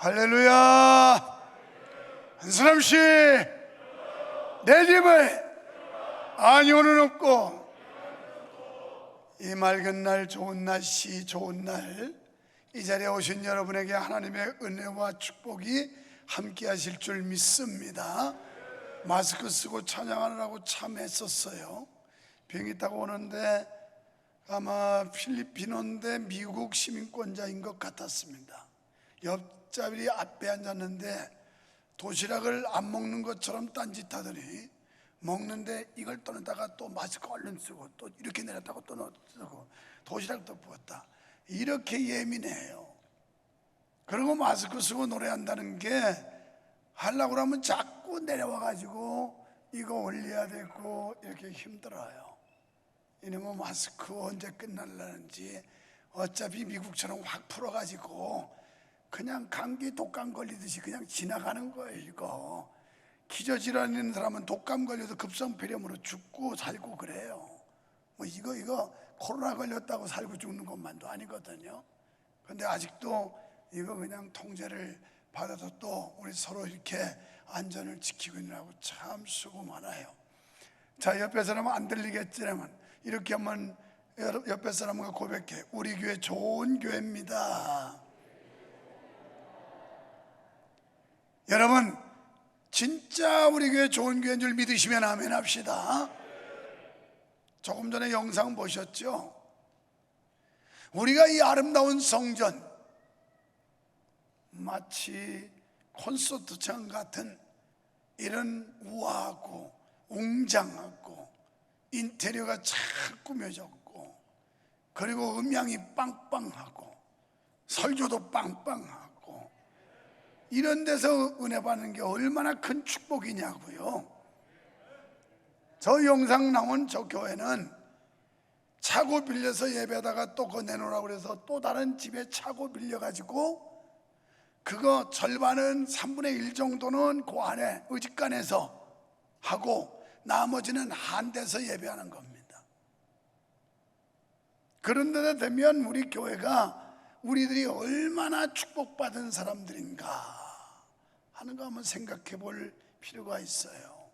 할렐루야. 한 사람씩 내 집을 아니오는 없고, 이 맑은 날, 좋은 날씨, 좋은 날, 이 자리에 오신 여러분에게 하나님의 은혜와 축복이 함께 하실 줄 믿습니다. 마스크 쓰고 찬양하느라고 참 애썼어요. 비행기 타고 오는데 아마 필리핀어인데 미국 시민권자인 것 같았습니다. 옆자리 앞에 앉았는데 도시락을 안 먹는 것처럼 딴짓하더니 먹는데 이걸 떠내다가 또 마스크 얼른 쓰고 또 이렇게 내렸다고 또 쓰고 도시락도 부었다. 이렇게 예민해요. 그리고 마스크 쓰고 노래한다는 게 하려고 하면 자꾸 내려와가지고 이거 올려야 되고 이렇게 힘들어요. 이놈의 마스크 언제 끝날라는지. 어차피 미국처럼 확 풀어가지고 그냥 감기 독감 걸리듯이 그냥 지나가는 거예요. 이거 기저질환 있는 사람은 독감 걸려도 급성폐렴으로 죽고 살고 그래요. 뭐 이거 코로나 걸렸다고 살고 죽는 것만도 아니거든요. 그런데 아직도 이거 그냥 통제를 받아서 또 우리 서로 이렇게 안전을 지키고 있느라고 참 수고 많아요. 자, 옆에 사람은 안 들리겠지만 이렇게 한번 옆에 사람과 고백해. 우리 교회 좋은 교회입니다. 여러분, 진짜 우리 교회 좋은 교회인 줄 믿으시면 아멘 합시다. 조금 전에 영상 보셨죠? 우리가 이 아름다운 성전, 마치 콘서트장 같은 이런 우아하고 웅장하고 인테리어가 잘 꾸며졌고, 그리고 음향이 빵빵하고 설교도 빵빵하고, 이런 데서 은혜 받는 게 얼마나 큰 축복이냐고요. 저 영상 나온 저 교회는 차고 빌려서 예배하다가 또 그거 내놓으라고 그래서 또 다른 집에 차고 빌려가지고 그거 절반은 3분의 1 정도는 그 안에 의직관에서 하고 나머지는 한 데서 예배하는 겁니다. 그런 데다 되면 우리 교회가 우리들이 얼마나 축복받은 사람들인가 하는 거 한번 생각해 볼 필요가 있어요.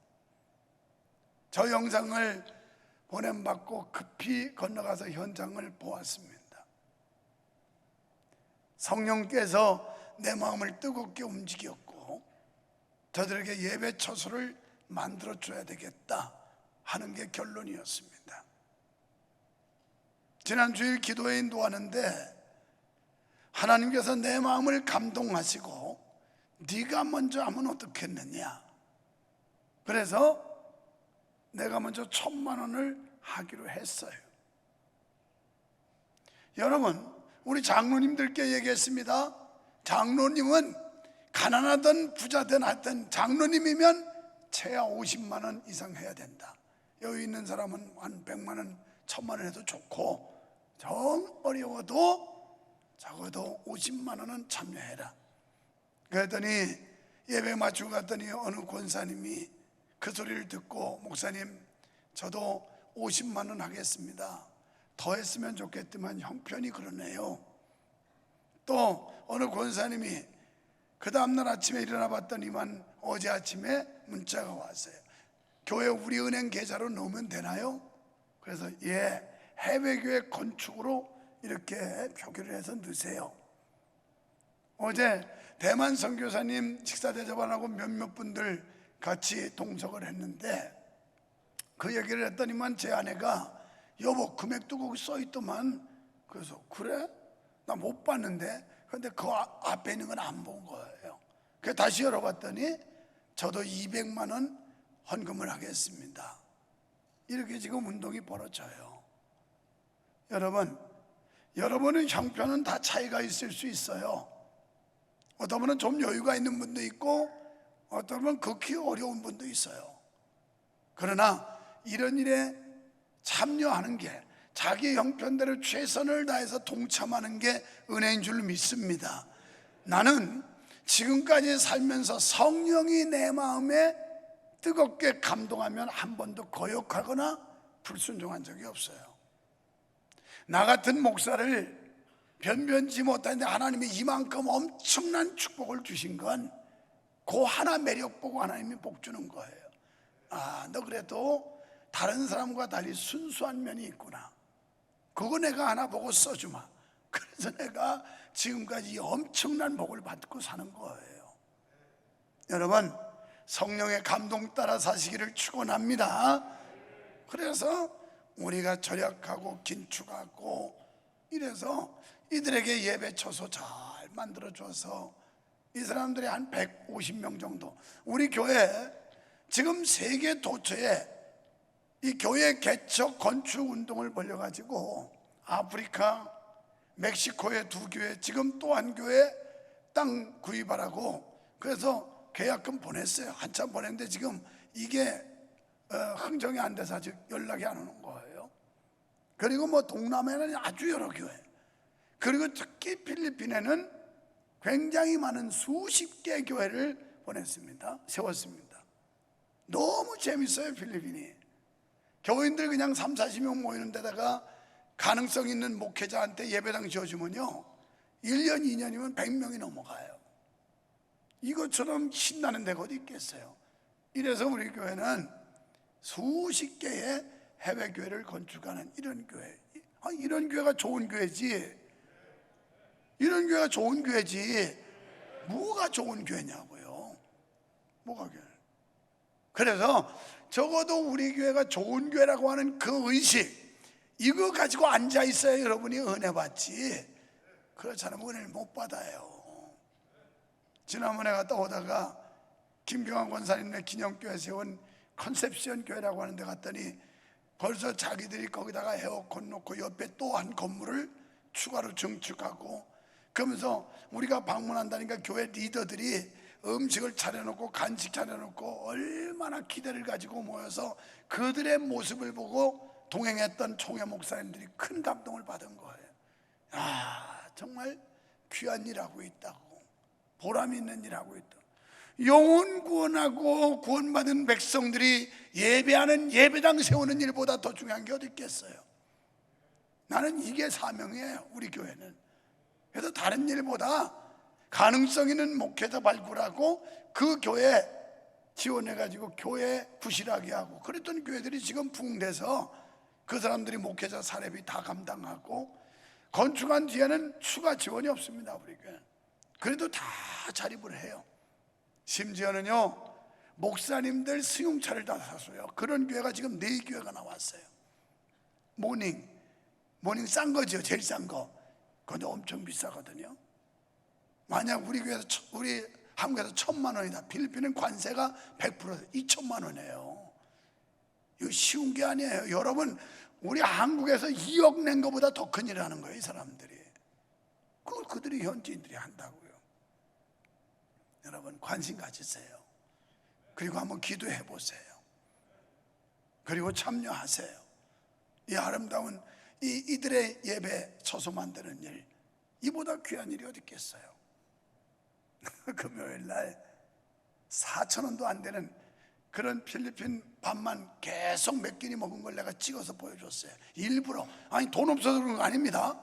저 영상을 보냄받고 급히 건너가서 현장을 보았습니다. 성령께서 내 마음을 뜨겁게 움직였고 저들에게 예배 처소를 만들어줘야 되겠다 하는 게 결론이었습니다. 지난 주일 기도회 인도하는데 하나님께서 내 마음을 감동하시고 네가 먼저 하면 어떻겠느냐, 그래서 내가 먼저 1,000만 원을 하기로 했어요. 여러분, 우리 장로님들께 얘기했습니다. 장로님은 가난하든 부자든 하여튼 장로님이면 최하 50만 원 이상 해야 된다. 여기 있는 사람은 한 100만 원, 1,000만 원 해도 좋고, 정 어려워도 적어도 50만 원은 참여해라. 그랬더니 예배 마치고 갔더니 어느 권사님이 그 소리를 듣고, 목사님 저도 50만 원 하겠습니다. 더 했으면 좋겠지만 형편이 그러네요. 또 어느 권사님이 그 다음날 아침에 일어나 봤더니만 어제 아침에 문자가 왔어요. 교회 우리 은행 계좌로 넣으면 되나요? 그래서 예, 해외교회 건축으로 이렇게 표기를 해서 넣으세요. 어제 대만 선교사님 식사 대접하라고 몇몇 분들 같이 동석을 했는데 그 얘기를 했더니만 제 아내가 여보 금액도 거기 써있더만. 그래서 그래? 나 못 봤는데. 근데 그 앞에 있는 건 안 본 거예요. 그래서 다시 열어봤더니 저도 200만 원 헌금을 하겠습니다. 이렇게 지금 운동이 벌어져요. 여러분은 형편은 다 차이가 있을 수 있어요. 어떤 분은 좀 여유가 있는 분도 있고 어떤 분은 극히 어려운 분도 있어요. 그러나 이런 일에 참여하는 게, 자기 형편대로 최선을 다해서 동참하는 게 은혜인 줄 믿습니다. 나는 지금까지 살면서 성령이 내 마음에 뜨겁게 감동하면 한 번도 거역하거나 불순종한 적이 없어요. 나 같은 목사를 변변치 못하는데 하나님이 이만큼 엄청난 축복을 주신 건 그 하나 매력 보고 하나님이 복 주는 거예요. 아, 너 그래도 다른 사람과 달리 순수한 면이 있구나. 그거 내가 하나 보고 써주마. 그래서 내가 지금까지 엄청난 복을 받고 사는 거예요. 여러분, 성령의 감동 따라 사시기를 축원합니다. 그래서 우리가 절약하고 긴축하고 이래서 이들에게 예배 처소 잘 만들어줘서 이 사람들이 한 150명 정도, 우리 교회 지금 세계 도처에 이 교회 개척 건축 운동을 벌여가지고 아프리카, 멕시코의 2교회, 지금 또 한 교회 땅 구입하라고 그래서 계약금 보냈어요. 한참 보냈는데 지금 이게 흥정이 안 돼서 아직 연락이 안 오는 거예요. 그리고 뭐 동남아에는 아주 여러 교회, 그리고 특히 필리핀에는 굉장히 많은 수십 개 교회를 보냈습니다. 세웠습니다. 너무 재밌어요. 필리핀이 교인들 그냥 30-40명 모이는 데다가 가능성 있는 목회자한테 예배당 지어주면요 1년 2년이면 100명이 넘어가요. 이것처럼 신나는 데가 어디 있겠어요. 이래서 우리 교회는 수십 개의 해외 교회를 건축하는 이런 교회. 이런 교회가 좋은 교회지. 이런 교회가 좋은 교회지. 뭐가 좋은 교회냐고요. 뭐가 교회. 그래서 적어도 우리 교회가 좋은 교회라고 하는 그 의식, 이거 가지고 앉아 있어야 여러분이 은혜 받지. 그렇지 않으면 은혜를 못 받아요. 지난번에 갔다 오다가 김경환 권사님네 기념교회 세운 컨셉션 교회라고 하는 데 갔더니 벌써 자기들이 거기다가 에어컨 놓고 옆에 또 한 건물을 추가로 증축하고, 그러면서 우리가 방문한다니까 교회 리더들이 음식을 차려놓고 간식 차려놓고 얼마나 기대를 가지고 모여서 그들의 모습을 보고 동행했던 총회 목사님들이 큰 감동을 받은 거예요. 아, 정말 귀한 일하고 있다고, 보람 있는 일하고 있다. 영혼 구원하고 구원받은 백성들이 예배하는 예배당 세우는 일보다 더 중요한 게 어디 있겠어요. 나는 이게 사명이에요. 우리 교회는. 그래서 다른 일보다 가능성 있는 목회자 발굴하고 그 교회 지원해가지고 교회 부실하게 하고 그랬던 교회들이 지금 붕대서 그 사람들이 목회자 사례비 다 감당하고 건축한 뒤에는 추가 지원이 없습니다. 우리 교회. 그래도 다 자립을 해요. 심지어는요 목사님들 승용차를 다 샀어요. 그런 교회가 지금 4교회가 나왔어요. 모닝 싼 거죠. 제일 싼 거. 그런데 엄청 비싸거든요. 만약 우리 교회에서 우리 한국에서 1,000만 원이다. 필리핀은 관세가 100% 2,000만 원이에요. 이거 쉬운 게 아니에요. 여러분, 우리 한국에서 2억 낸 것보다 더 큰 일을 하는 거예요, 이 사람들이. 그걸 그들이 현지인들이 한다고요. 여러분, 관심 가지세요. 그리고 한번 기도해 보세요. 그리고 참여하세요. 이 아름다운 이들의 예배 처소 만드는 일, 이보다 귀한 일이 어디 있겠어요. 금요일 날 4,000원도 안 되는 그런 필리핀 밥만 계속 몇 끼니 먹은 걸 내가 찍어서 보여줬어요. 일부러. 아니 돈 없어서 그런 거 아닙니다.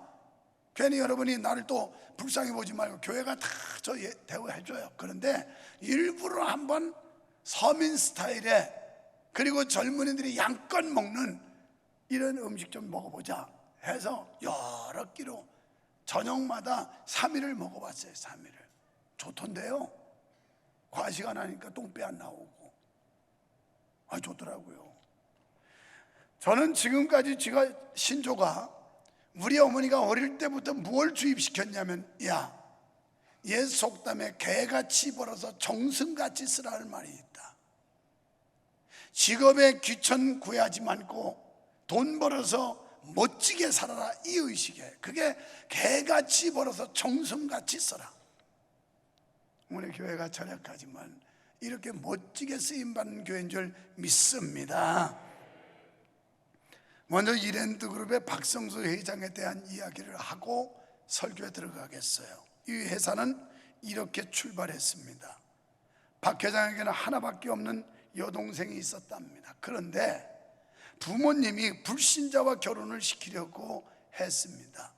괜히 여러분이 나를 또 불쌍히 보지 말고 교회가 다 저 대우해줘요. 그런데 일부러 한번 서민 스타일에, 그리고 젊은이들이 양껏 먹는 이런 음식 좀 먹어보자 해서 여러 끼로 저녁마다 3일을 먹어봤어요. 3일을. 좋던데요. 과식 안 하니까 똥배 안 나오고. 아, 좋더라고요. 저는 지금까지 제가 신조가, 우리 어머니가 어릴 때부터 뭘 주입시켰냐면, 야, 옛 속담에 개같이 벌어서 정승같이 쓰라는 말이 있다. 직업에 귀천 구하지 말고 돈 벌어서 멋지게 살아라, 이 의식에. 그게 개같이 벌어서 정성같이 써라. 우리 교회가 절약하지만 이렇게 멋지게 쓰임받는 교회인 줄 믿습니다. 먼저 이랜드 그룹의 박성수 회장에 대한 이야기를 하고 설교에 들어가겠어요. 이 회사는 이렇게 출발했습니다. 박 회장에게는 하나밖에 없는 여동생이 있었답니다. 그런데 부모님이 불신자와 결혼을 시키려고 했습니다.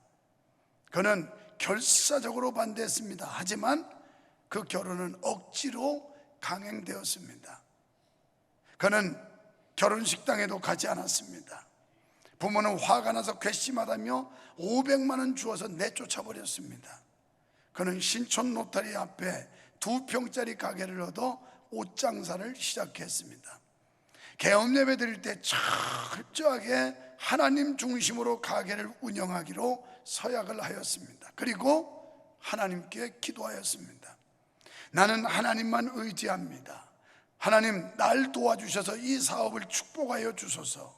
그는 결사적으로 반대했습니다. 하지만 그 결혼은 억지로 강행되었습니다. 그는 결혼식당에도 가지 않았습니다. 부모는 화가 나서 괘씸하다며 500만 원 주어서 내쫓아 버렸습니다. 그는 신촌 로타리 앞에 2평짜리 가게를 얻어 옷장사를 시작했습니다. 개업 예배 드릴 때 철저하게 하나님 중심으로 가게를 운영하기로 서약을 하였습니다. 그리고 하나님께 기도하였습니다. 나는 하나님만 의지합니다. 하나님, 날 도와주셔서 이 사업을 축복하여 주소서.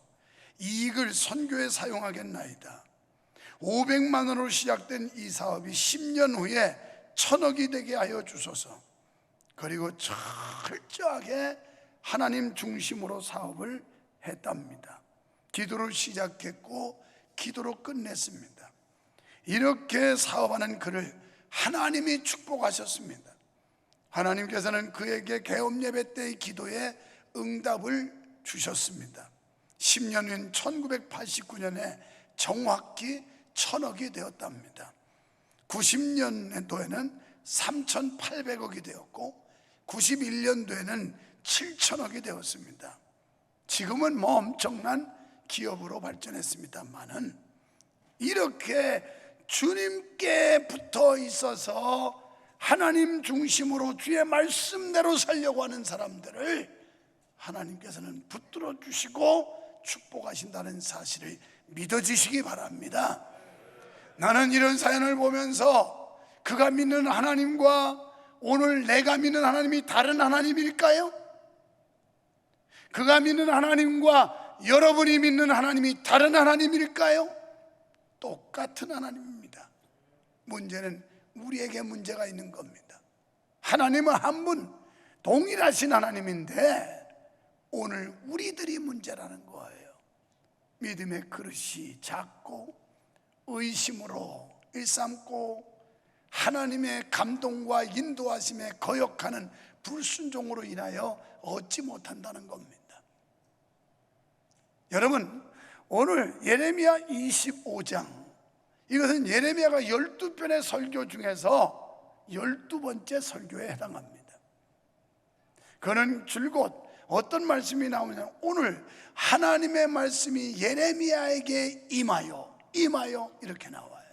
이익을 선교에 사용하겠나이다. 500만 원으로 시작된 이 사업이 10년 후에 1000억이 되게 하여 주소서. 그리고 철저하게 하나님 중심으로 사업을 했답니다. 기도로 시작했고 기도로 끝냈습니다. 이렇게 사업하는 그를 하나님이 축복하셨습니다. 하나님께서는 그에게 개업 예배 때의 기도에 응답을 주셨습니다. 10년 후인 1989년에 정확히 1000억이 되었답니다. 90년도에는 3800억이 되었고 91년도에는 7000억이 되었습니다. 지금은 엄청난 기업으로 발전했습니다만은, 이렇게 주님께 붙어 있어서 하나님 중심으로 주의 말씀대로 살려고 하는 사람들을 하나님께서는 붙들어 주시고 축복하신다는 사실을 믿어주시기 바랍니다. 나는 이런 사연을 보면서 그가 믿는 하나님과 오늘 내가 믿는 하나님이 다른 하나님일까요? 그가 믿는 하나님과 여러분이 믿는 하나님이 다른 하나님일까요? 똑같은 하나님입니다. 문제는 우리에게 문제가 있는 겁니다. 하나님은 한 분, 동일하신 하나님인데 오늘 우리들이 문제라는 거예요. 믿음의 그릇이 작고 의심으로 일삼고 하나님의 감동과 인도하심에 거역하는 불순종으로 인하여 얻지 못한다는 겁니다. 여러분, 오늘 예레미야 25장, 이것은 예레미야가 12편의 설교 중에서 12번째 설교에 해당합니다. 그는 줄곧 어떤 말씀이 나오냐, 오늘 하나님의 말씀이 예레미야에게 임하여 이렇게 나와요.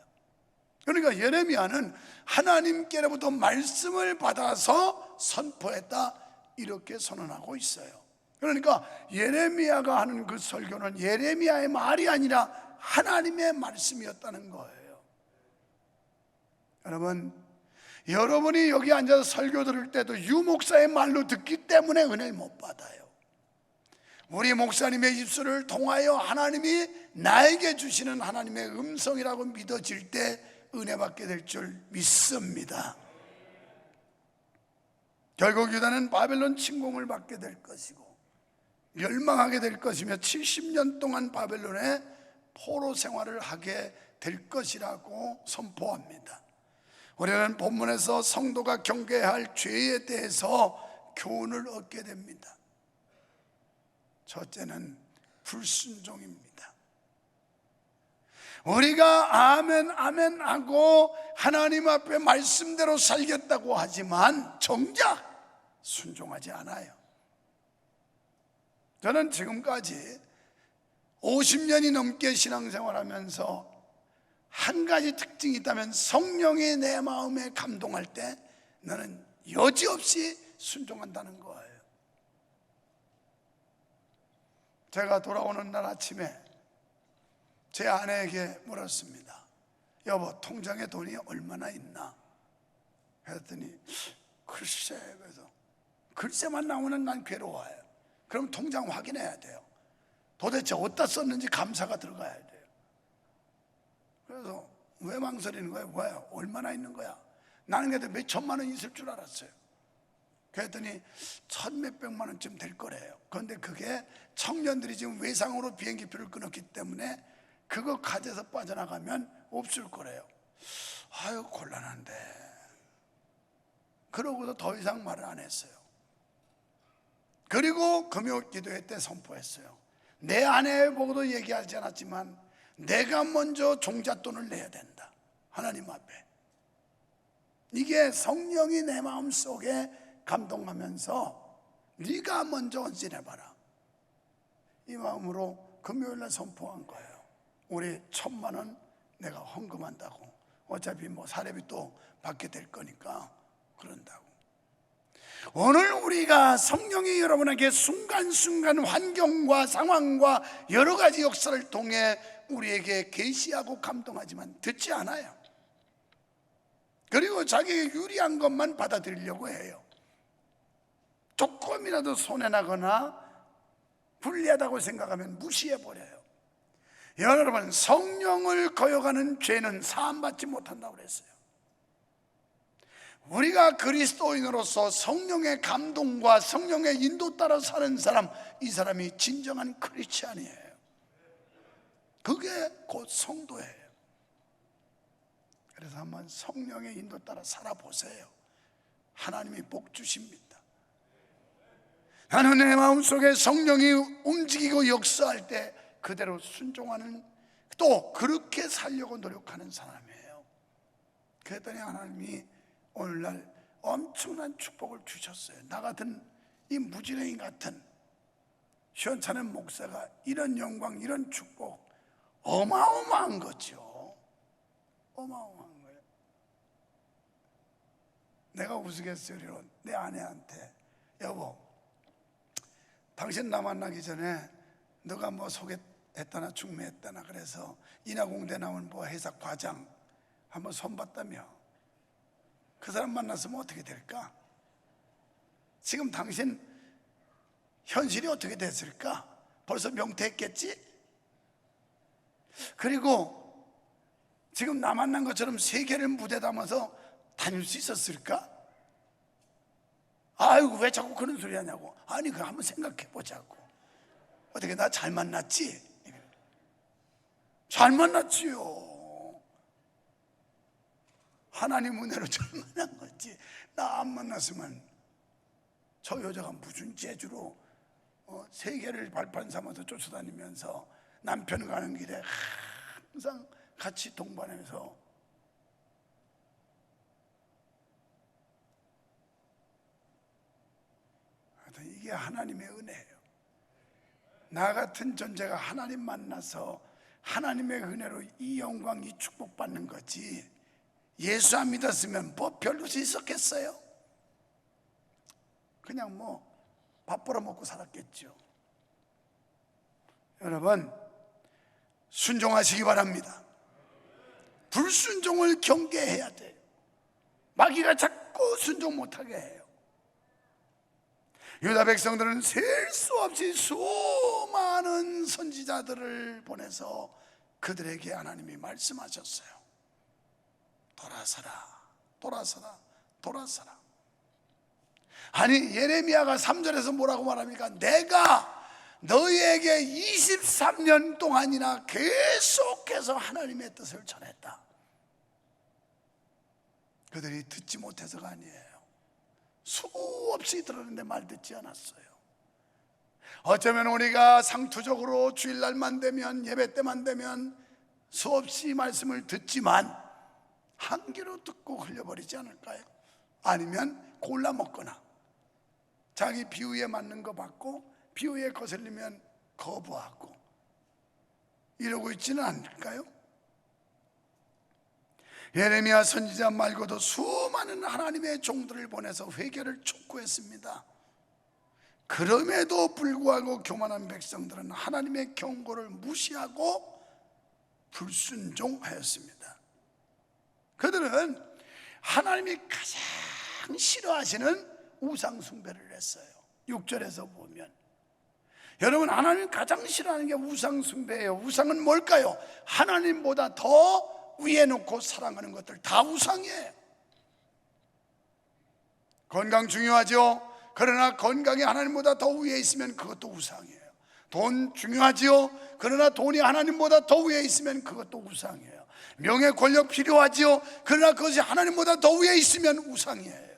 그러니까 예레미야는 하나님께로부터 말씀을 받아서 선포했다, 이렇게 선언하고 있어요. 그러니까 예레미야가 하는 그 설교는 예레미야의 말이 아니라 하나님의 말씀이었다는 거예요. 여러분, 여러분이 여기 앉아서 설교 들을 때도 유 목사의 말로 듣기 때문에 은혜를 못 받아요. 우리 목사님의 입술을 통하여 하나님이 나에게 주시는 하나님의 음성이라고 믿어질 때 은혜 받게 될 줄 믿습니다. 결국 유다는 바벨론 침공을 받게 될 것이고 멸망하게 될 것이며 70년 동안 바벨론에 포로 생활을 하게 될 것이라고 선포합니다. 우리는 본문에서 성도가 경계해야 할 죄에 대해서 교훈을 얻게 됩니다. 첫째는 불순종입니다. 우리가 아멘 아멘 하고 하나님 앞에 말씀대로 살겠다고 하지만 정작 순종하지 않아요. 저는 지금까지 50년이 넘게 신앙생활하면서 한 가지 특징이 있다면, 성령이 내 마음에 감동할 때 나는 여지없이 순종한다는 거예요. 제가 돌아오는 날 아침에 제 아내에게 물었습니다. 여보, 통장에 돈이 얼마나 있나? 그랬더니 글쎄, 그래서 글쎄만 나오면 난 괴로워요. 그럼 통장 확인해야 돼요. 도대체 어디다 썼는지 감사가 들어가야 돼요. 그래서 왜 망설이는 거예요? 왜? 얼마나 있는 거야? 나는 그래도 몇 천만 원 있을 줄 알았어요. 그랬더니 천 몇백만 원쯤 될 거래요. 그런데 그게 청년들이 지금 외상으로 비행기표를 끊었기 때문에 그거 카드에서 빠져나가면 없을 거래요. 아유, 곤란한데. 그러고도 더 이상 말을 안 했어요. 그리고 금요 기도회 때 선포했어요. 내 아내 보고도 얘기하지 않았지만 내가 먼저 종잣돈을 내야 된다. 하나님 앞에. 이게 성령이 내 마음속에 감동하면서 네가 먼저 지내봐라, 이 마음으로 금요일날 선포한 거예요. 우리 1,000만 원 내가 헌금한다고. 어차피 뭐 사례비 또 받게 될 거니까 그런다고. 오늘 우리가 성령이 여러분에게 순간순간 환경과 상황과 여러 가지 역사를 통해 우리에게 계시하고 감동하지만 듣지 않아요. 그리고 자기에게 유리한 것만 받아들이려고 해요. 조금이라도 손해나거나 불리하다고 생각하면 무시해버려요. 여러분, 성령을 거역하는 죄는 사함받지 못한다고 그랬어요. 우리가 그리스도인으로서 성령의 감동과 성령의 인도 따라 사는 사람, 이 사람이 진정한 크리스찬이에요. 그게 곧 성도예요. 그래서 한번 성령의 인도 따라 살아보세요. 하나님이 복 주십니다. 나는 내 마음속에 성령이 움직이고 역사할 때 그대로 순종하는, 또 그렇게 살려고 노력하는 사람이에요. 그랬더니 하나님이 오늘날 엄청난 축복을 주셨어요. 나 같은 이 무지랭이 같은 시원찮은 목사가 이런 영광, 이런 축복, 어마어마한 거죠. 어마어마한 거예요. 내가 우스갯소리로 내 아내한테, 여보, 당신 나 만나기 전에 너가 뭐 소개했다나 중매했다나 그래서 인하공대 나온 뭐 회사 과장 한번 손봤다며, 그 사람 만났으면 어떻게 될까? 지금 당신 현실이 어떻게 됐을까? 벌써 명퇴했겠지? 그리고 지금 나 만난 것처럼 세계를 무대 담아서 다닐 수 있었을까? 아이고, 왜 자꾸 그런 소리 하냐고. 아니, 그거 한번 생각해 보자고. 어떻게 나 잘 만났지? 잘 만났지요. 하나님 은혜로 잘 만난 거지. 나 안 만났으면 저 여자가 무슨 재주로 세계를 발판 삼아서 쫓아다니면서 남편 가는 길에 항상 같이 동반해서, 이게 하나님의 은혜예요. 나 같은 존재가 하나님 만나서 하나님의 은혜로 이 영광, 이 축복 받는 거지, 예수 안 믿었으면 뭐 별로 수 있었겠어요? 그냥 뭐 밥 벌어먹고 살았겠죠. 여러분, 순종하시기 바랍니다. 불순종을 경계해야 돼요. 마귀가 자꾸 순종 못하게 해요. 유다 백성들은 셀 수 없이 수많은 선지자들을 보내서 그들에게 하나님이 말씀하셨어요. 돌아서라, 돌아서라, 돌아서라. 아니, 예레미야가 3절에서 뭐라고 말합니까? 내가 너희에게 23년 동안이나 계속해서 하나님의 뜻을 전했다. 그들이 듣지 못해서가 아니에요. 수없이 들었는데 말 듣지 않았어요. 어쩌면 우리가 상투적으로 주일날만 되면, 예배 때만 되면 수없이 말씀을 듣지만 한 귀로 듣고 흘려버리지 않을까요? 아니면 골라 먹거나 자기 비유에 맞는 거 받고 비유에 거슬리면 거부하고 이러고 있지는 않을까요? 예레미야 선지자 말고도 수많은 하나님의 종들을 보내서 회개를 촉구했습니다. 그럼에도 불구하고 교만한 백성들은 하나님의 경고를 무시하고 불순종하였습니다. 그들은 하나님이 가장 싫어하시는 우상 숭배를 했어요. 6절에서 보면, 여러분, 하나님 가장 싫어하는 게 우상 숭배예요. 우상은 뭘까요? 하나님보다 더 위에 놓고 사랑하는 것들 다 우상이에요. 건강 중요하죠. 그러나 건강이 하나님보다 더 위에 있으면 그것도 우상이에요. 돈 중요하지요. 그러나 돈이 하나님보다 더 위에 있으면 그것도 우상이에요. 명예 권력 필요하지요. 그러나 그것이 하나님보다 더 위에 있으면 우상이에요.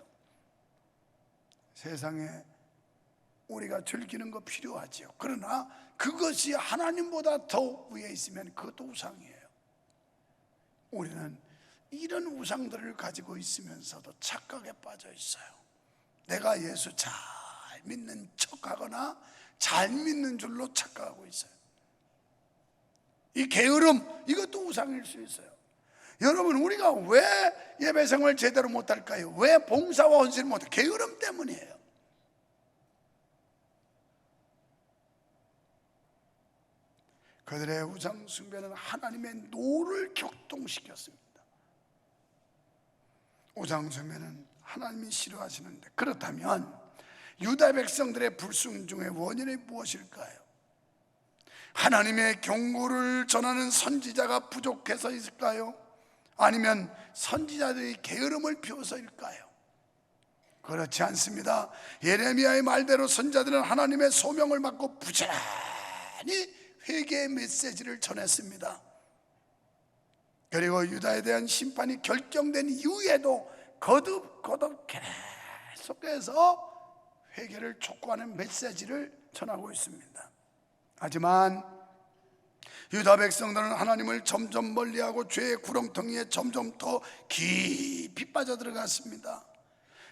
세상에 우리가 즐기는 거 필요하지요. 그러나 그것이 하나님보다 더 위에 있으면 그것도 우상이에요. 우리는 이런 우상들을 가지고 있으면서도 착각에 빠져 있어요. 내가 예수 잘 믿는 척하거나 잘 믿는 줄로 착각하고 있어요. 이 게으름, 이것도 우상일 수 있어요. 여러분, 우리가 왜 예배 생활 제대로 못할까요? 왜 봉사와 헌신을 못할까요? 게으름 때문이에요. 그들의 우상 숭배는 하나님의 노를 격동시켰습니다. 우상 숭배는 하나님이 싫어하시는데, 그렇다면 유다 백성들의 불순종의 원인이 무엇일까요? 하나님의 경고를 전하는 선지자가 부족해서일까요? 아니면 선지자들이 게으름을 피워서일까요? 그렇지 않습니다. 예레미야의 말대로 선지자들은 하나님의 소명을 받고 부지런히 회개의 메시지를 전했습니다. 그리고 유다에 대한 심판이 결정된 이후에도 거듭거듭 계속해서 회개를 촉구하는 메시지를 전하고 있습니다. 하지만 유다 백성들은 하나님을 점점 멀리하고 죄의 구렁텅이에 점점 더 깊이 빠져들어갔습니다.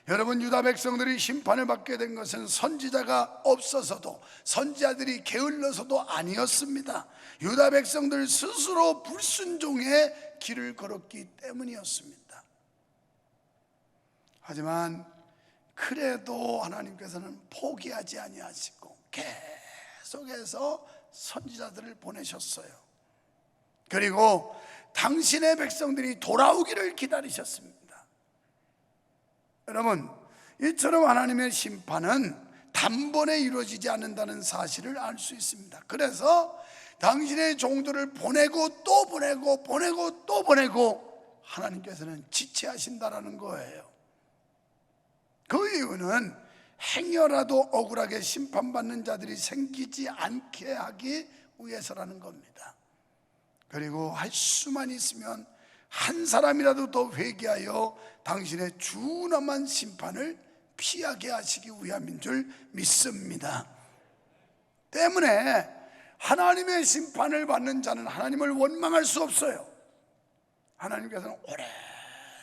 여러분, 유다 백성들이 심판을 받게 된 것은 선지자가 없어서도, 선지자들이 게을러서도 아니었습니다. 유다 백성들 스스로 불순종의 길을 걸었기 때문이었습니다. 하지만 그래도 하나님께서는 포기하지 아니하시고 계속해서 선지자들을 보내셨어요. 그리고 당신의 백성들이 돌아오기를 기다리셨습니다. 여러분, 이처럼 하나님의 심판은 단번에 이루어지지 않는다는 사실을 알 수 있습니다. 그래서 당신의 종들을 보내고 또 보내고 보내고 또 보내고 하나님께서는 지체하신다라는 거예요. 그 이유는 행여라도 억울하게 심판받는 자들이 생기지 않게 하기 위해서라는 겁니다. 그리고 할 수만 있으면 한 사람이라도 더 회개하여 당신의 준엄한 심판을 피하게 하시기 위함인 줄 믿습니다. 때문에 하나님의 심판을 받는 자는 하나님을 원망할 수 없어요. 하나님께서는 오랜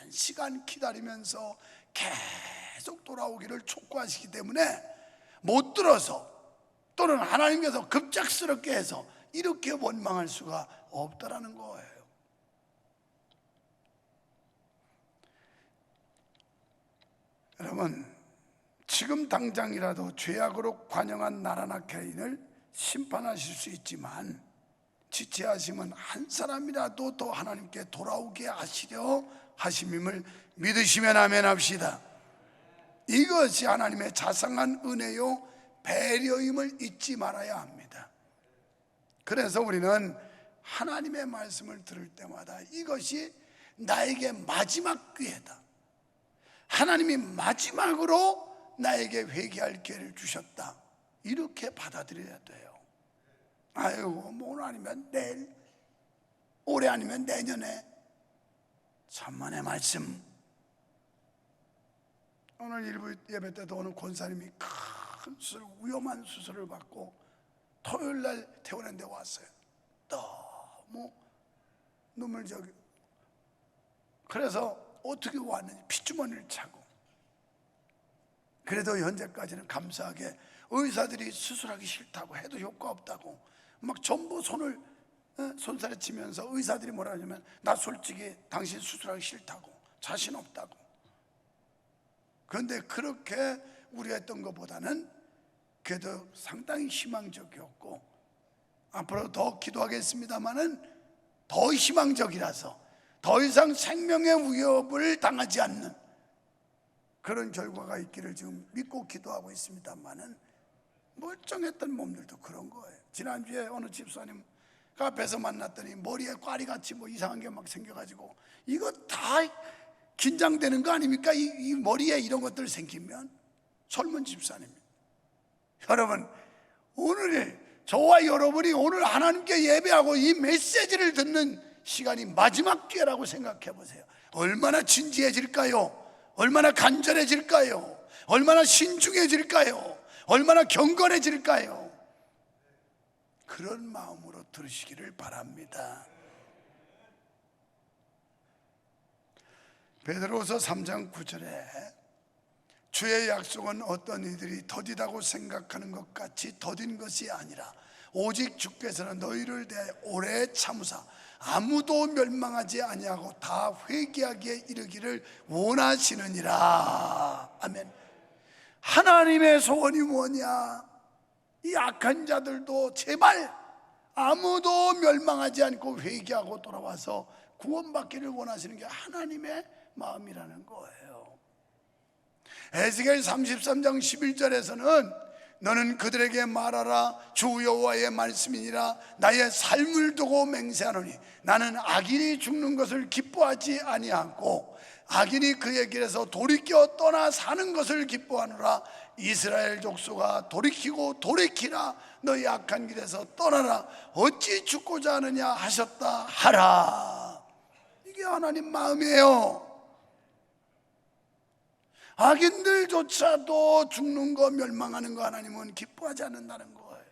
시간 기다리면서 계속 돌아오기를 촉구하시기 때문에 못 들어서, 또는 하나님께서 급작스럽게 해서 이렇게 원망할 수가 없다라는 거예요. 여러분, 지금 당장이라도 죄악으로 관영한 나라나 개인을 심판하실 수 있지만 지체하시면 한 사람이라도 더 하나님께 돌아오게 하시려 하심임을 믿으시면 아멘 합시다. 이것이 하나님의 자상한 은혜요 배려임을 잊지 말아야 합니다. 그래서 우리는 하나님의 말씀을 들을 때마다 이것이 나에게 마지막 기회다, 하나님이 마지막으로 나에게 회개할 기회를 주셨다, 이렇게 받아들여야 돼요. 아이고, 뭐 오늘 아니면 내일, 올해 아니면 내년에. 천만의 말씀. 오늘 일부 예배 때도 오늘 권사님이 큰 수술, 위험한 수술을 받고 토요일 날 퇴원한 데 왔어요. 너무 눈물 저기. 그래서 어떻게 왔는지 핏주머니를 차고. 그래도 현재까지는 감사하게 의사들이 수술하기 싫다고 해도 효과 없다고 막 전부 손살에 치면서 의사들이 뭐라 하냐면, 나 솔직히 당신 수술하기 싫다고, 자신 없다고. 그런데 그렇게 우리가 했던 것보다는 그래도 상당히 희망적이었고, 앞으로 더 기도하겠습니다마는 더 희망적이라서 더 이상 생명의 위협을 당하지 않는 그런 결과가 있기를 지금 믿고 기도하고 있습니다만은, 멀쩡했던 몸들도 그런 거예요. 지난주에 어느 집사님 앞에서 만났더니 머리에 꽈리같이 뭐 이상한 게 막 생겨가지고, 이거 다 긴장되는 거 아닙니까? 이 머리에 이런 것들 생기면. 젊은 집사님. 여러분, 오늘 저와 여러분이 오늘 하나님께 예배하고 이 메시지를 듣는 시간이 마지막 기회라고 생각해 보세요. 얼마나 진지해질까요? 얼마나 간절해질까요? 얼마나 신중해질까요? 얼마나 경건해질까요? 그런 마음으로 들으시기를 바랍니다. 베드로서 3장 9절에 주의 약속은 어떤 이들이 더디다고 생각하는 것 같이 더딘 것이 아니라 오직 주께서는 너희를 대하여 오래 참으사 아무도 멸망하지 아니하고 다 회개하기에 이르기를 원하시느니라. 아멘. 하나님의 소원이 뭐냐? 이 악한 자들도 제발 아무도 멸망하지 않고 회개하고 돌아와서 구원받기를 원하시는 게 하나님의 마음이라는 거예요. 에스겔 33장 11절에서는 너는 그들에게 말하라. 주 여호와의 말씀이니라. 나의 삶을 두고 맹세하노니 나는 악인이 죽는 것을 기뻐하지 아니하고 악인이 그의 길에서 돌이켜 떠나 사는 것을 기뻐하노라. 이스라엘 족속아 돌이키고 돌이키라. 너희 악한 길에서 떠나라. 어찌 죽고자 하느냐 하셨다 하라. 이게 하나님 마음이에요. 악인들조차도 죽는 거 멸망하는 거 하나님은 기뻐하지 않는다는 거예요.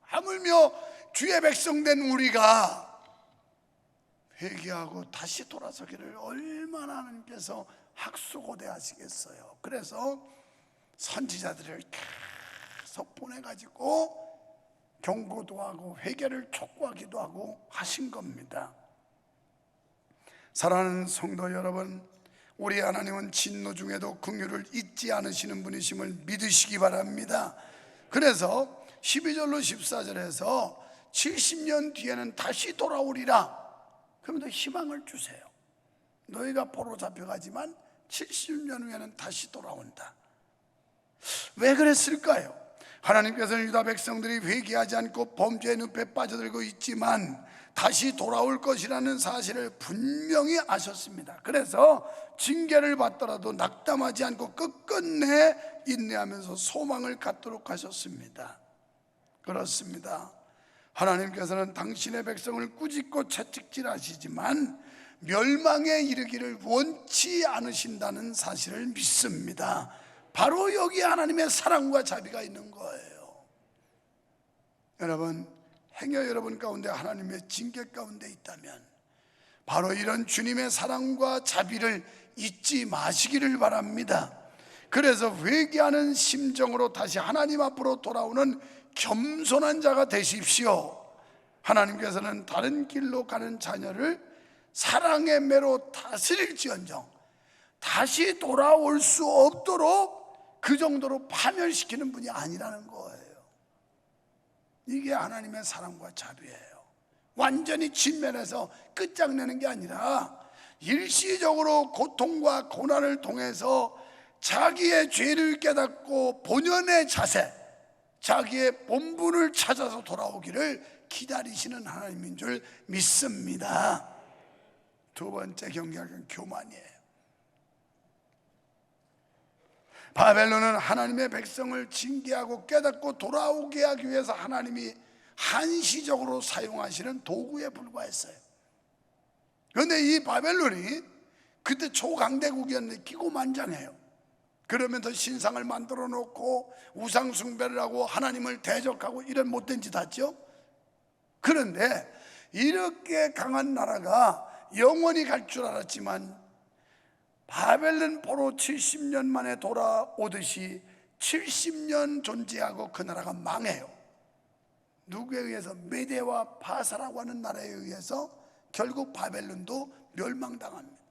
하물며 주의 백성된 우리가 회개하고 다시 돌아서기를 얼마나 하나님께서 학수고대하시겠어요. 그래서 선지자들을 계속 보내가지고 경고도 하고 회개를 촉구하기도 하고 하신 겁니다. 사랑하는 성도 여러분, 우리 하나님은 진노 중에도 긍휼을 잊지 않으시는 분이심을 믿으시기 바랍니다. 그래서 12절로 14절에서 70년 뒤에는 다시 돌아오리라. 그러면 희망을 주세요. 너희가 포로 잡혀가지만 70년 후에는 다시 돌아온다. 왜 그랬을까요? 하나님께서는 유다 백성들이 회개하지 않고 범죄의 늪에 빠져들고 있지만 다시 돌아올 것이라는 사실을 분명히 아셨습니다. 그래서 징계를 받더라도 낙담하지 않고 끝끝내 인내하면서 소망을 갖도록 하셨습니다. 그렇습니다. 하나님께서는 당신의 백성을 꾸짖고 채찍질하시지만 멸망에 이르기를 원치 않으신다는 사실을 믿습니다. 바로 여기 하나님의 사랑과 자비가 있는 거예요. 여러분, 행여 여러분 가운데 하나님의 징계 가운데 있다면 바로 이런 주님의 사랑과 자비를 잊지 마시기를 바랍니다. 그래서 회개하는 심정으로 다시 하나님 앞으로 돌아오는 겸손한 자가 되십시오. 하나님께서는 다른 길로 가는 자녀를 사랑의 매로 다스릴지언정 다시 돌아올 수 없도록 그 정도로 파멸시키는 분이 아니라는 거예요. 이게 하나님의 사랑과 자비예요. 완전히 진면에서 끝장내는 게 아니라 일시적으로 고통과 고난을 통해서 자기의 죄를 깨닫고 본연의 자세, 자기의 본분을 찾아서 돌아오기를 기다리시는 하나님인 줄 믿습니다. 두 번째 경계학은 교만이에요. 바벨론은 하나님의 백성을 징계하고 깨닫고 돌아오게 하기 위해서 하나님이 한시적으로 사용하시는 도구에 불과했어요. 그런데 이 바벨론이 그때 초강대국이었는데 기고만장해요. 그러면서 신상을 만들어 놓고 우상 숭배를 하고 하나님을 대적하고 이런 못된 짓 하죠. 그런데 이렇게 강한 나라가 영원히 갈 줄 알았지만 바벨론 포로 70년 만에 돌아오듯이 70년 존재하고 그 나라가 망해요. 누구에 의해서? 메대와 바사라고 하는 나라에 의해서 결국 바벨론도 멸망당합니다.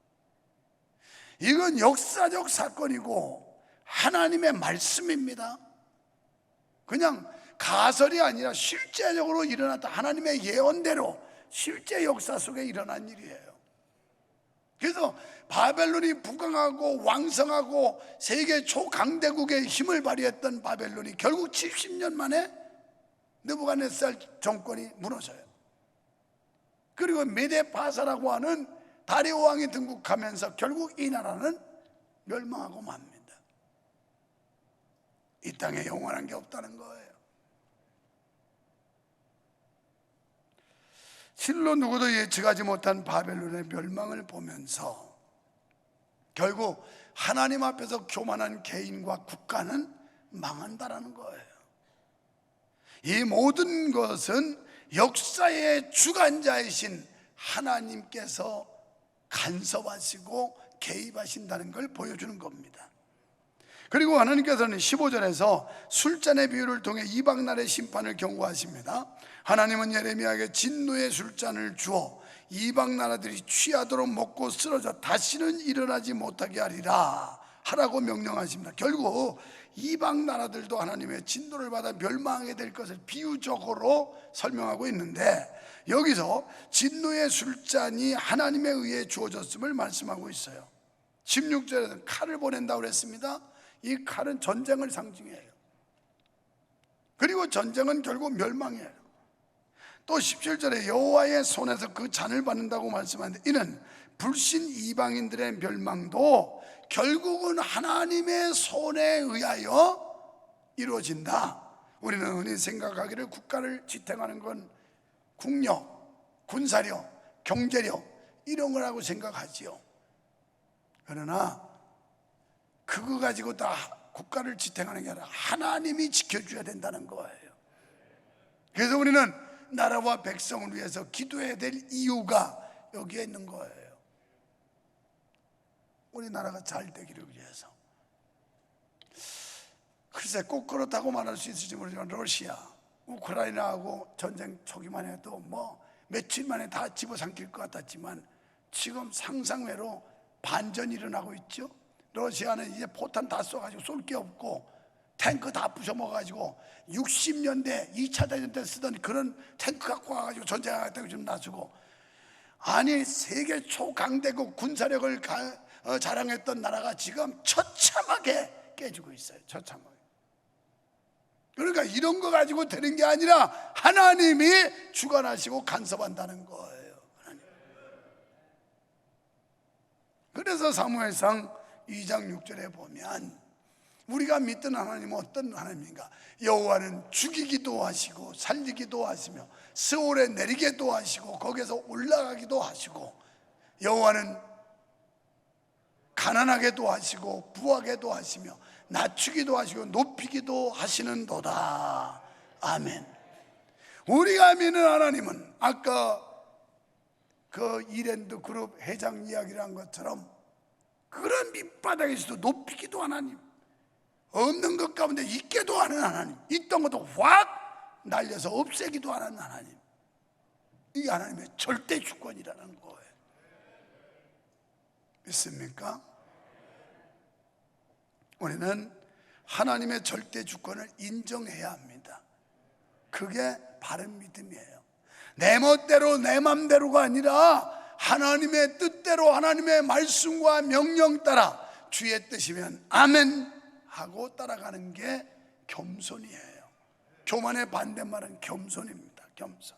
이건 역사적 사건이고 하나님의 말씀입니다. 그냥 가설이 아니라 실제적으로 일어났다. 하나님의 예언대로 실제 역사 속에 일어난 일이에요. 그래서 바벨론이 부강하고 왕성하고 세계 초강대국의 힘을 발휘했던 바벨론이 결국 70년 만에 느부갓네살 정권이 무너져요. 그리고 메데파사라고 하는 다리오 왕이 등극하면서 결국 이 나라는 멸망하고 맙니다. 이 땅에 영원한 게 없다는 거예요. 실로 누구도 예측하지 못한 바벨론의 멸망을 보면서 결국 하나님 앞에서 교만한 개인과 국가는 망한다라는 거예요. 이 모든 것은 역사의 주관자이신 하나님께서 간섭하시고 개입하신다는 걸 보여주는 겁니다. 그리고 하나님께서는 15절에서 술잔의 비유를 통해 이방나라의 심판을 경고하십니다. 하나님은 예레미야에게 진노의 술잔을 주어 이방나라들이 취하도록 먹고 쓰러져 다시는 일어나지 못하게 하라고 명령하십니다. 결국 이방나라들도 하나님의 진노를 받아 멸망하게 될 것을 비유적으로 설명하고 있는데, 여기서 진노의 술잔이 하나님에 의해 주어졌음을 말씀하고 있어요. 16절에는 칼을 보낸다고 그랬습니다. 이 칼은 전쟁을 상징해요. 그리고 전쟁은 결국 멸망이에요. 또 17절에 여호와의 손에서 그 잔을 받는다고 말씀하는데, 이는 불신 이방인들의 멸망도 결국은 하나님의 손에 의하여 이루어진다. 우리는 흔히 생각하기를 국가를 지탱하는 건 국력, 군사력, 경제력 이런 거라고 생각하지요. 그러나 그거 가지고 다 국가를 지탱하는 게 아니라 하나님이 지켜줘야 된다는 거예요. 그래서 우리는 나라와 백성을 위해서 기도해야 될 이유가 여기에 있는 거예요. 우리나라가 잘 되기를 위해서. 글쎄 꼭 그렇다고 말할 수 있을지 모르지만 러시아, 우크라이나하고 전쟁 초기만 해도 뭐 며칠 만에 다 집어삼킬 것 같았지만 지금 상상외로 반전이 일어나고 있죠. 러시아는 이제 포탄 다 쏘가지고 쏠 게 없고 탱크 다 부셔먹어가지고 60년대 2차 대전 때 쓰던 그런 탱크 갖고 와가지고 전쟁하겠다고 지금 나서고, 아니 세계 초강대국 군사력을 자랑했던 나라가 지금 처참하게 깨지고 있어요. 처참하게. 그러니까 이런 거 가지고 되는 게 아니라 하나님이 주관하시고 간섭한다는 거예요. 하나님. 그래서 사무엘상 2장 6절에 보면 우리가 믿던 하나님은 어떤 하나님인가? 여호와는 죽이기도 하시고 살리기도 하시며 스올에 내리기도 하시고 거기에서 올라가기도 하시고, 여호와는 가난하게도 하시고 부하게도 하시며 낮추기도 하시고 높이기도 하시는도다. 아멘. 우리가 믿는 하나님은 아까 그 이랜드 그룹 회장 이야기를 한 것처럼 그런 밑바닥에서도 높이기도 하나님, 없는 것 가운데 있게도 하는 하나님, 있던 것도 확 날려서 없애기도 하는 하나님, 이게 하나님의 절대 주권이라는 거예요. 믿습니까? 우리는 하나님의 절대 주권을 인정해야 합니다. 그게 바른 믿음이에요. 내 멋대로 내 맘대로가 아니라 하나님의 뜻대로 하나님의 말씀과 명령 따라 주의 뜻이면 아멘 하고 따라가는 게 겸손이에요. 교만의 반대말은 겸손입니다. 겸손.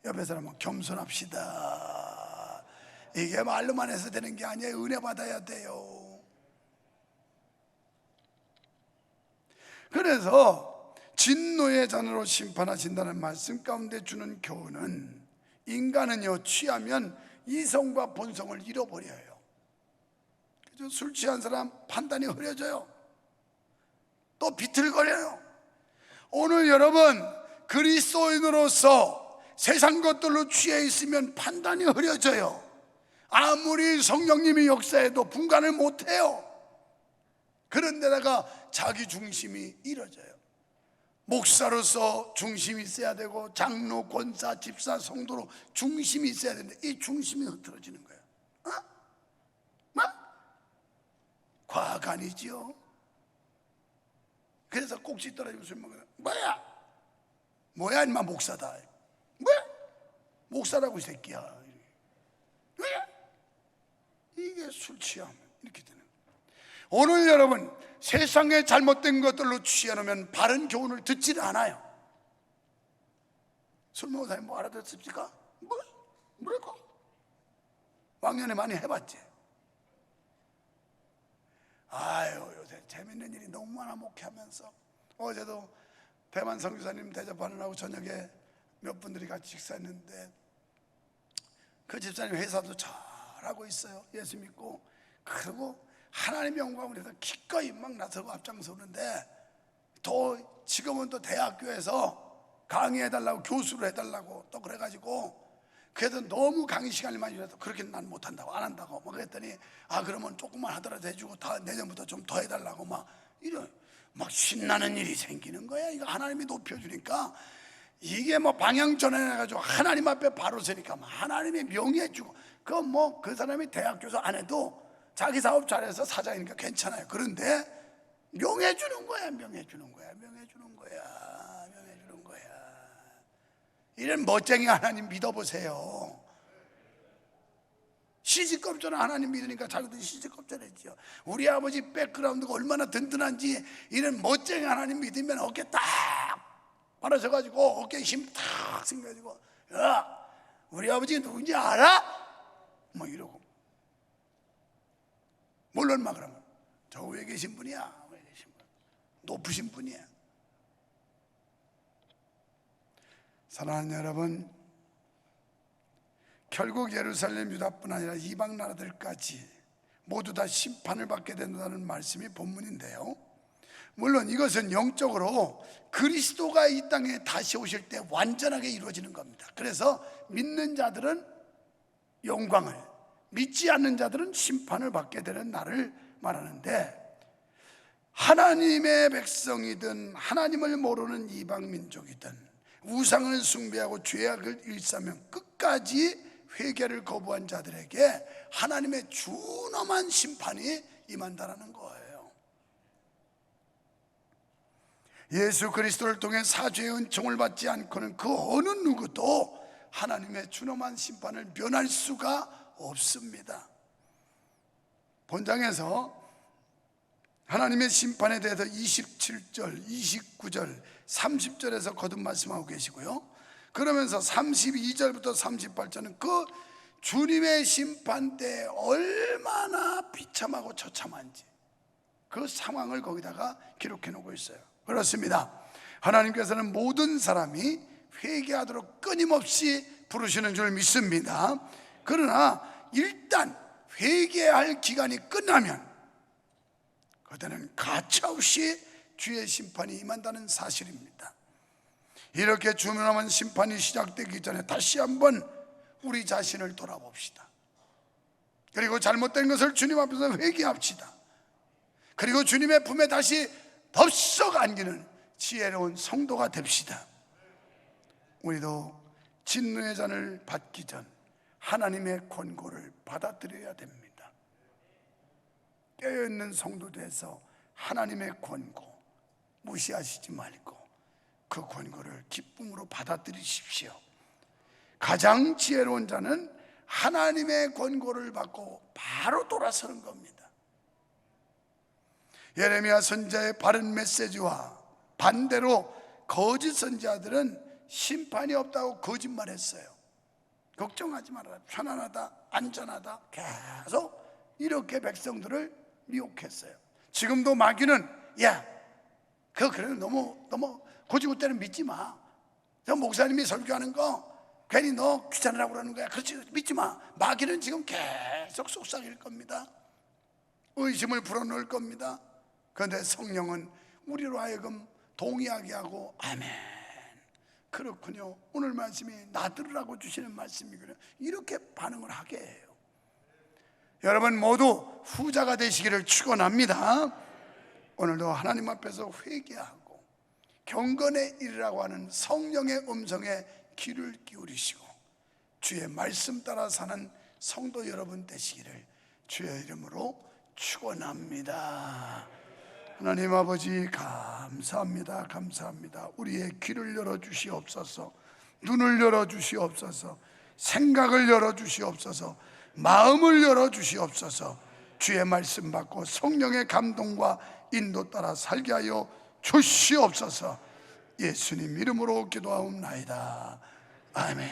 옆에 사람은 겸손합시다. 이게 말로만 해서 되는 게 아니에요. 은혜 받아야 돼요. 그래서 진노의 잔으로 심판하신다는 말씀 가운데 주는 교훈은, 인간은요 취하면 이성과 본성을 잃어버려요. 그죠? 술 취한 사람 판단이 흐려져요. 또 비틀거려요. 오늘 여러분 그리스도인으로서 세상 것들로 취해 있으면 판단이 흐려져요. 아무리 성령님이 역사해도 분간을 못해요. 그런데다가 자기 중심이 잃어져요. 목사로서 중심이 있어야 되고 장로, 권사, 집사, 성도로 중심이 있어야 되는데 이 중심이 흐트러지는 거예요. 과간이지요. 그래서 꼭지 떨어지고 술 먹으면 뭐야 인마 목사다. 뭐야 목사라고 이 새끼야. 뭐야 이게 술 취하면 이렇게 되는 거예요. 오늘 여러분 세상의 잘못된 것들로 취해놓으면 바른 교훈을 듣지를 않아요. 술 먹은 사람이 뭐 알아듣습니까? 뭐랄까? 왕년에 많이 해봤지. 아유 요새 재밌는 일이 너무 많아 목회하면서. 어제도 대만 선교사님 대접하느라고 저녁에 몇 분들이 같이 식사했는데 그 집사님 회사도 잘하고 있어요. 예수 믿고. 그리고 하나님의 영광을 위해서 기꺼이 막 나서고 앞장서는데, 또 지금은 또 대학교에서 강의해달라고, 교수를 해달라고 또 그래가지고 그래도 너무 강의 시간이 많이 들어서 그렇게 난 못한다고, 안 한다고 막 그랬더니, 그러면 조금만 하더라도 해주고 다 내년부터 좀 더 해달라고 막 이런 막 신나는 일이 생기는 거야. 이거 하나님이 높여주니까 이게 뭐 방향 전환해가지고 하나님 앞에 바로 서니까 하나님이 명예 주고, 그 사람이 대학 교수 안 해도 자기 사업 잘해서 사장이니까 괜찮아요. 그런데 명예 주는 거야, 명예 주는 거야, 명예 주는 거야, 명예 주는 거야. 이런 멋쟁이 하나님 믿어보세요. 시집겁전은 하나님 믿으니까 자기도 시집겁전했지요. 우리 아버지 백그라운드가 얼마나 든든한지 이런 멋쟁이 하나님 믿으면 어깨 딱 벌어져가지고 어깨에 힘 딱 생겨가지고, 야, 우리 아버지가 누군지 알아? 뭐 이러고. 물론 막 그러면 저 위에 계신 분이야, 위에 계신 분, 높으신 분이야. 사랑하는 여러분, 결국 예루살렘 유다뿐 아니라 이방 나라들까지 모두 다 심판을 받게 된다는 말씀이 본문인데요, 물론 이것은 영적으로 그리스도가 이 땅에 다시 오실 때 완전하게 이루어지는 겁니다. 그래서 믿는 자들은 영광을, 믿지 않는 자들은 심판을 받게 되는 날을 말하는데, 하나님의 백성이든 하나님을 모르는 이방 민족이든 우상을 숭배하고 죄악을 일삼으면 끝까지 회개를 거부한 자들에게 하나님의 준엄한 심판이 임한다라는 거예요. 예수 그리스도를 통해 사죄의 은총을 받지 않고는 그 어느 누구도 하나님의 준엄한 심판을 면할 수가 없습니다. 본장에서 하나님의 심판에 대해서 27절, 29절, 30절에서 거듭 말씀하고 계시고요, 그러면서 32절부터 38절은 그 주님의 심판 때 얼마나 비참하고 처참한지 그 상황을 거기다가 기록해 놓고 있어요. 그렇습니다. 하나님께서는 모든 사람이 회개하도록 끊임없이 부르시는 줄 믿습니다. 그러나 일단 회개할 기간이 끝나면 그때는 가차없이 주의 심판이 임한다는 사실입니다. 이렇게 준엄한 심판이 시작되기 전에 다시 한번 우리 자신을 돌아봅시다. 그리고 잘못된 것을 주님 앞에서 회개합시다. 그리고 주님의 품에 다시 덥석 안기는 지혜로운 성도가 됩시다. 우리도 진노의 잔을 받기 전 하나님의 권고를 받아들여야 됩니다. 깨어있는 성도 돼서 하나님의 권고 무시하시지 말고 그 권고를 기쁨으로 받아들이십시오. 가장 지혜로운 자는 하나님의 권고를 받고 바로 돌아서는 겁니다. 예레미야 선지자의 바른 메시지와 반대로 거짓 선지자들은 심판이 없다고 거짓말했어요. 걱정하지 말아라, 편안하다, 안전하다, 계속 이렇게 백성들을 미혹했어요. 지금도 마귀는 그래 너무 고지고대로 믿지 마. 저 목사님이 설교하는 거 괜히 너 귀찮으라고 그러는 거야. 그렇지, 믿지 마. 마귀는 지금 계속 속삭일 겁니다. 의심을 불어넣을 겁니다. 그런데 성령은 우리로 하여금 동의하게 하고 아멘, 그렇군요, 오늘 말씀이 나 들으라고 주시는 말씀이군요, 이렇게 반응을 하게 해요. 여러분 모두 후자가 되시기를 축원합니다. 오늘도 하나님 앞에서 회개하고 경건에 이르라고 하는 성령의 음성에 귀를 기울이시고 주의 말씀 따라 사는 성도 여러분 되시기를 주의 이름으로 축원합니다. 하나님 아버지 감사합니다. 감사합니다. 우리의 귀를 열어주시옵소서, 눈을 열어주시옵소서, 생각을 열어주시옵소서, 마음을 열어주시옵소서. 주의 말씀 받고 성령의 감동과 인도 따라 살게 하여 주시옵소서. 예수님 이름으로 기도하옵나이다. 아멘.